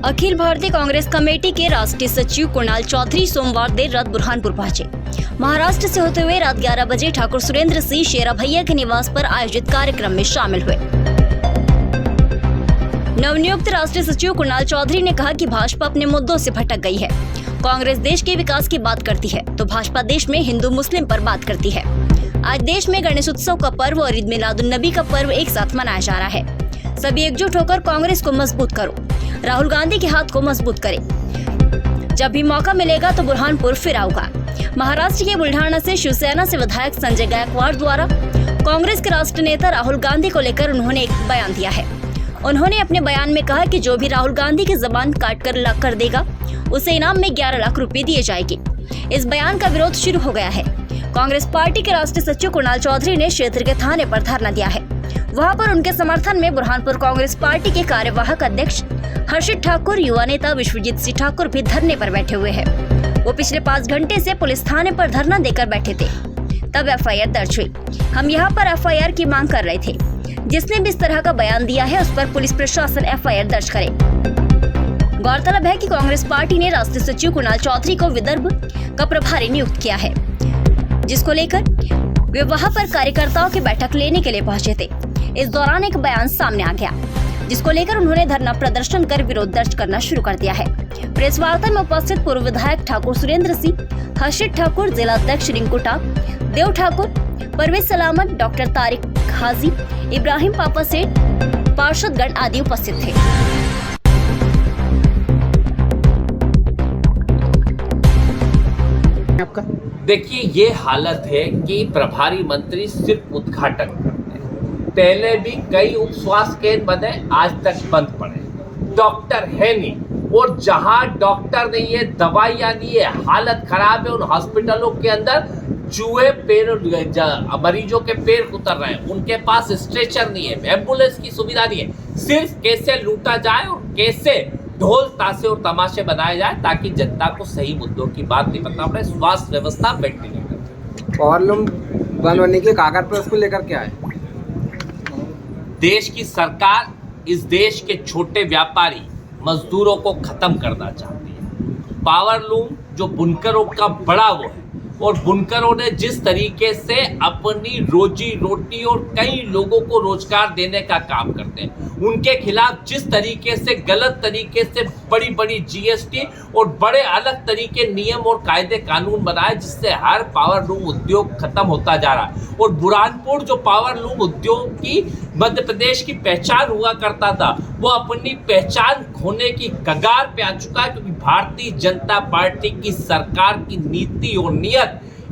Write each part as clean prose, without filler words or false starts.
Akhil Bharatiya Congress committee के राष्ट्रीय सचिव कुणाल चौधरी सोमवार देर रात बुरहानपुर पहुंचे। महाराष्ट्र से होते हुए रात 11 बजे ठाकुर सुरेंद्र सिंह शेरा भैया के निवास पर आयोजित कार्यक्रम में शामिल हुए। नवनियुक्त राष्ट्रीय सचिव कुणाल चौधरी ने कहा कि भाजपा अपने मुद्दों से भटक गई है। कांग्रेस देश के विकास की बात करती है तो भाजपा देश में हिंदू मुस्लिम पर बात करती है। आज देश में गणेश उत्सव का पर्व और ईद मिलादुन नबी का पर्व एक साथ मनाया जा रहा है। सभी एकजुट होकर कांग्रेस को मजबूत करो, राहुल गांधी के हाथ को मजबूत करें। जब भी मौका मिलेगा तो बुरहानपुर फिर आऊंगा। महाराष्ट्र के बुल्ढाना से शिवसेना से विधायक संजय गायकवाड़ द्वारा कांग्रेस के राष्ट्रीय नेता राहुल गांधी को लेकर उन्होंने एक बयान दिया है। उन्होंने अपने बयान में कहा कि जो भी राहुल गांधी की जबान काट कर लाख कर देगा उसे इनाम में 11 लाख रुपए दिए जाएंगे। इस बयान का विरोध शुरू हो गया है। कांग्रेस पार्टी के राष्ट्रीय सचिव कुणाल चौधरी ने क्षेत्र के थाने पर धरना दिया है। वहां पर उनके समर्थन में बुरहानपुर कांग्रेस पार्टी के कार्यवाहक अध्यक्ष हर्षित ठाकुर, युवा नेता विश्वजीत सिंह ठाकुर भी धरने पर बैठे हुए हैं। वो पिछले 5 घंटे से पुलिस थाने पर धरना देकर बैठे थे, तब एफआईआर दर्ज हुई। हम यहाँ पर एफआईआर की मांग कर रहे थे। जिसने भी इस तरह का बयान दिया है उस पर पुलिस प्रशासन एफआईआर दर्ज करे। गौरतलब है कि कांग्रेस पार्टी ने राष्ट्रीय सचिव कुणाल चौधरी को विदर्भ का प्रभारी नियुक्त किया है, जिसको लेकर वे वहां पर कार्यकर्ताओं की बैठक लेने के लिए पहुंचे थे। इस दौरान एक बयान सामने आ गया, जिसको लेकर उन्होंने धरना प्रदर्शन कर विरोध दर्ज करना शुरू कर दिया है। प्रेस वार्ता में उपस्थित पूर्व विधायक ठाकुर सुरेंद्र सिंह, हर्षित ठाकुर, जिला अध्यक्ष रिंकू टाक, देव ठाकुर, परवेज सलामत, डॉक्टर तारिक हाजी, इब्राहिम पापा सेठ, पार्षदगण आदि उपस्थित थे। देखिए, ये हालत है कि प्रभारी मंत्री सिर्फ उद्घाटन करते हैं। पहले भी कई उप स्वास्थ्य केंद्र बने, आज तक बंद पड़े। डॉक्टर है नहीं, और जहां डॉक्टर नहीं है, दवाइयां नहीं है, हालत खराब है। उन हॉस्पिटलों के अंदर चूहे मरीजों के पैर उतर रहे हैं। उनके पास स्ट्रेचर नहीं है, एम्बुलेंस की सुविधा नहीं है। सिर्फ कैसे लूटा जाए और कैसे ढोल ताशे और तमाशे बनाए जाए ताकि जनता को सही मुद्दों की बात नहीं पता पड़े। स्वास्थ्य व्यवस्था वेंटिलेटर, पावरलूम बंद होने के कागज पर उसको लेकर क्या है? देश की सरकार इस देश के छोटे व्यापारी मजदूरों को खत्म करना चाहती है। पावरलूम जो बुनकरों का बड़ा वो है, और बुनकरों ने जिस तरीके से अपनी रोजी रोटी और कई लोगों को रोजगार देने का काम करते हैं, उनके खिलाफ जिस तरीके से गलत तरीके से बड़ी बड़ी जीएसटी और बड़े अलग तरीके नियम और कायदे कानून बनाए, जिससे हर पावरलूम उद्योग खत्म होता जा रहा है। और बुरहानपुर जो पावरलूम उद्योग की मध्य प्रदेश की पहचान हुआ करता था, वो अपनी पहचान खोने की कगार पे आ चुका है, क्योंकि भारतीय जनता पार्टी की सरकार की नीति और नियत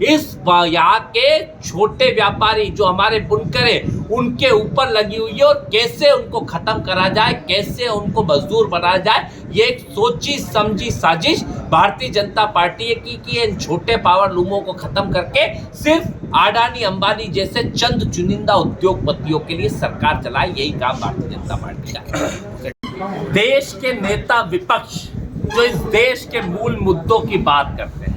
इस यहाँ के छोटे व्यापारी जो हमारे बुनकर हैं उनके ऊपर लगी हुई है। और कैसे उनको खत्म करा जाए, कैसे उनको मजदूर बनाया जाए, ये एक सोची समझी साजिश भारतीय जनता पार्टी की इन छोटे पावरलूमों को खत्म करके सिर्फ अडानी अंबानी जैसे चंद चुनिंदा उद्योगपतियों के लिए सरकार चलाए। यही काम भारतीय जनता पार्टी का है। देश के नेता विपक्ष जो इस देश के मूल मुद्दों की बात करते हैं,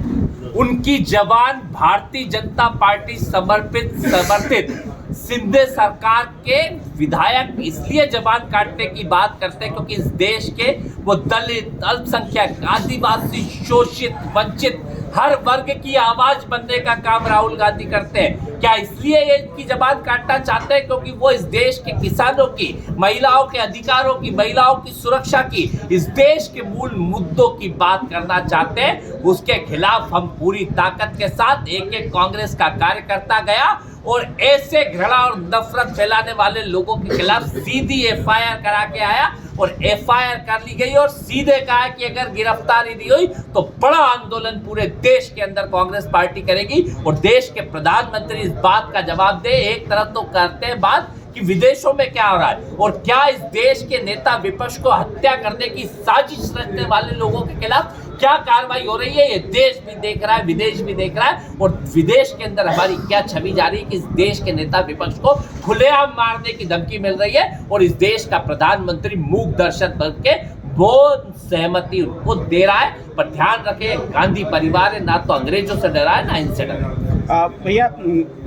उनकी जबान भारतीय जनता पार्टी समर्थित सिंधे सरकार के विधायक इसलिए जबान काटने की बात करते हैं क्योंकि इस देश के वो दलित, अल्पसंख्यक, आदिवासी, शोषित, वंचित हर वर्ग की आवाज बनने का काम राहुल गांधी करते हैं। क्या इसलिए ये इनकी जबान काटना चाहते हैं क्योंकि वो इस देश के किसानों की, महिलाओं के अधिकारों की, महिलाओं की सुरक्षा की, इस देश के मूल मुद्दों की बात करना चाहते हैं? उसके खिलाफ हम पूरी ताकत के साथ एक एक कांग्रेस का कार्यकर्ता गया और ऐसे घृणा और नफरत फैलाने वाले लोगों के खिलाफ सीधी एफआईआर करा के आया। और एफआईआर कर ली गई और सीधे कहा कि अगर गिरफ्तारी नहीं हुई तो बड़ा आंदोलन पूरे देश के अंदर कांग्रेस पार्टी करेगी। और देश के प्रधानमंत्री इस बात का जवाब दे। एक तरफ तो करते हैं बात कि विदेशों में क्या हो रहा है, और क्या इस देश के नेता विपक्ष को हत्या करने की साजिश रचने वाले लोगों के खिलाफ क्या कार्रवाई हो रही है, ये देश भी देख रहा है, विदेश भी देख रहा है। और विदेश के अंदर हमारी क्या छवि जा रही है कि इस देश के नेता विपक्ष को खुलेआम मारने की धमकी मिल रही है। और इस देश का प्रधानमंत्री मूक दर्शक बन के बहुत सहमति उनको दे रहा है। पर ध्यान रखें, गांधी परिवार है, ना तो अंग्रेजों से डरा है ना इनसे डरा है। भैया,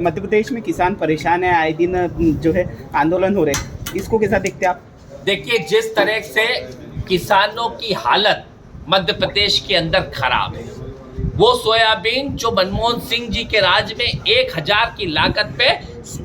मध्य प्रदेश में किसान परेशान है, आए दिन जो है आंदोलन हो रहे हैं, इसको कैसा देखते हैं आप? देखिए, जिस तरह से किसानों की हालत मध्य प्रदेश के अंदर खराब है। वो सोयाबीन जो मनमोहन सिंह जी के राज में 1000 की लागत पे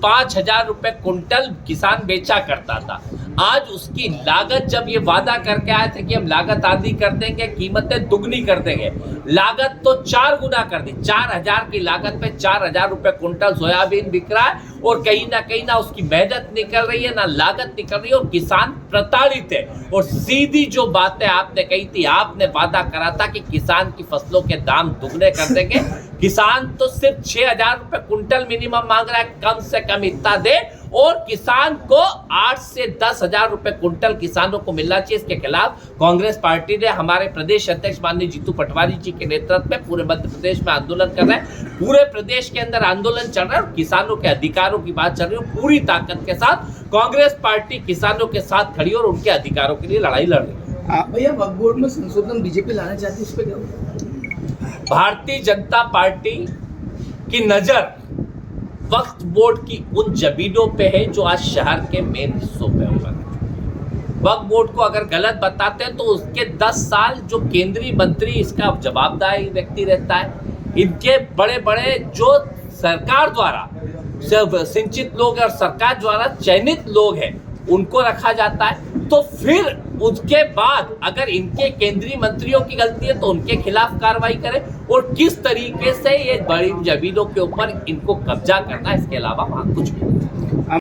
5000 रुपए कुंटल किसान बेचा करता था, आज उसकी लागत, जब ये वादा करके आए थे कि हम लागत आधी कर देंगे, कीमतें दुगनी कर देंगे, लागत तो 4 गुना कर दी। 4000 की लागत पे 4000 रुपए कुंटल सोयाबीन बिक रहा है और कहीं ना उसकी मेहनत निकल रही है, ना लागत निकल रही है और किसान प्रताड़ित है। और सीधी जो बातें आपने कही थी, आपने वादा करा था कि किसान की फसलों के दाम दुगने कर देंगे, किसान तो सिर्फ 6000 रुपए कुंटल मिनिमम मांग रहा है, कम से कम इतना दे, और किसान को 8 से 10,000 रुपए कुंटल किसानों को मिलना चाहिए। इसके खिलाफ कांग्रेस पार्टी ने हमारे प्रदेश अध्यक्ष माननीय जीतू पटवारी जी के नेतृत्व में पूरे मध्य प्रदेश में आंदोलन कर रहे हैं। पूरे प्रदेश के अंदर आंदोलन चल रहा है और किसानों के अधिकारों की बात चल रही है। पूरी ताकत के साथ कांग्रेस पार्टी किसानों के साथ खड़ी और उनके अधिकारों के लिए लड़ाई लड़ रही है। भैया वक्फ बोर्ड में संशोधन बीजेपी लाना चाहती है, उस पर क्या होगा? भारतीय जनता पार्टी की नजर वक्फ बोर्ड की उन जमीनों पे है जो आज शहर के मेन हिस्सों पे होगा। वक्फ बोर्ड को अगर गलत बताते हैं तो उसके 10 साल जो केंद्रीय मंत्री इसका जवाबदारी व्यक्ति रहता है, इनके बड़े बड़े जो सरकार द्वारा सिंचित लोग और सरकार द्वारा चयनित लोग हैं उनको रखा जाता है। तो फिर उसके बाद अगर इनके केंद्रीय मंत्रियों की गलती है तो उनके खिलाफ कार्रवाई करें, और किस तरीके से ये बड़ी जमीनों के ऊपर इनको कब्जा करना, इसके अलावा वहां कुछ भी नहीं।